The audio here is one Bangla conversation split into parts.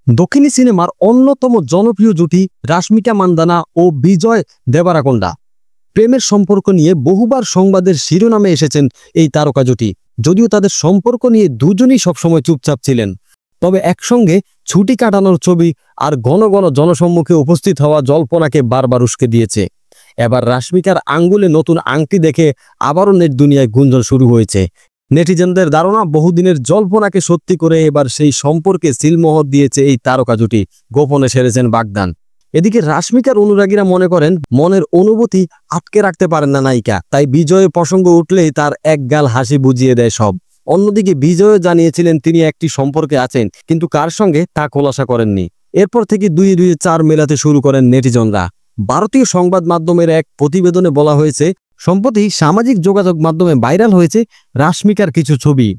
দক্ষিণী সিনেমার অন্যতম জনপ্রিয় জুটি রাশ্মিকা মান্দানা ও বিজয় দেবারাকোন্ডা। প্রেমের সম্পর্ক নিয়ে বহুবার সংবাদের শিরোনামে এসেছেন এই তারকা জুটি। যদিও তাদের সম্পর্ক নিয়ে দুজনই সবসময় চুপচাপ ছিলেন, তবে একসঙ্গে ছুটি কাটানোর ছবি আর ঘন ঘন জনসম্মুখে উপস্থিত হওয়া জল্পনাকে বারবার উস্কে দিয়েছে। এবার রাশ্মিকার আঙ্গুলে নতুন আংটি দেখে আবারও নেট দুনিয়ায় গুঞ্জন শুরু হয়েছে। নেটিজেনদের ধারণা, বহুদিনের জল্পনাকে সত্যি করে এবার সেই সম্পর্কে সিলমোহর দিয়েছে এই তারকা জুটি। গোপনে সেরেছেন বাগদান। এদিকে রাশ্মিকার অনুরাগীরা মনে করেন, মনের অনুভূতি আটকে রাখতে পারেন না নায়িকা, তাই বিজয়ের প্রসঙ্গ উঠলেই তার একগাল হাসি বুঝিয়ে দেয় সব। অন্যদিকে বিজয়ও জানিয়েছিলেন তিনি একটি সম্পর্কে আছেন, কিন্তু কার সঙ্গে তা খোলাসা করেননি। এরপর থেকে দুই চার মেলাতে শুরু করেন নেটিজনরা। ভারতীয় সংবাদ মাধ্যমের এক প্রতিবেদনে বলা হয়েছে, সম্প্রতি সামাজিক যোগাযোগ মাধ্যমে ভাইরাল হয়েছে রাশ্মিকার কিছু ছবি।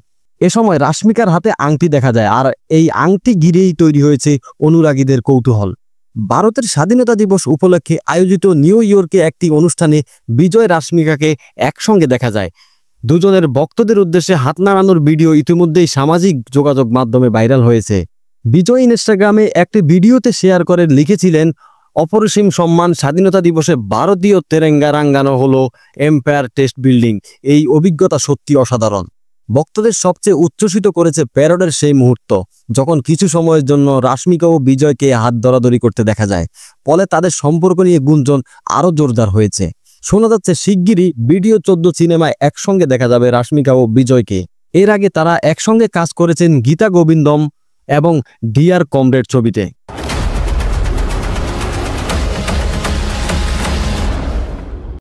এ সময় রাশ্মিকার হাতে আংটি দেখা যায়, আর এই আংটি ঘিরেই তৈরি হয়েছে অনুরাগীদের কৌতূহল। ভারতের স্বাধীনতা দিবস উপলক্ষে আয়োজিত নিউ ইয়র্কে একটি অনুষ্ঠানে বিজয় রাশ্মিকাকে একসঙ্গে দেখা যায়। দুজনের ভক্তদের উদ্দেশ্যে হাত নাড়ানোর ভিডিও ইতিমধ্যেই সামাজিক যোগাযোগ মাধ্যমে ভাইরাল হয়েছে। বিজয় ইনস্টাগ্রামে একটি ভিডিওতে শেয়ার করে লিখেছিলেন, অপরিসীম সম্মান, স্বাধীনতা দিবসে ভারতীয় তেরেঙ্গা রাঙ্গানো হলো এম্পায়ার টেস্ট বিল্ডিং। এই অভিজ্ঞতা সত্যি অসাধারণ। ভক্তদের সবচেয়ে উচ্ছ্বসিত করেছে প্যারোডের সেই মুহূর্ত, যখন কিছু সময়ের জন্য রাশ্মিকা ও বিজয়কে হাত ধরাধরি করতে দেখা যায়। ফলে তাদের সম্পর্ক নিয়ে গুঞ্জন আরও জোরদার হয়েছে। শোনা যাচ্ছে শিগগিরই ভিডিও 14 সিনেমায় একসঙ্গে দেখা যাবে রাশ্মিকা ও বিজয়কে। এর আগে তারা একসঙ্গে কাজ করেছেন গীতা গোবিন্দম এবং ডিয়ার কমরেড ছবিতে।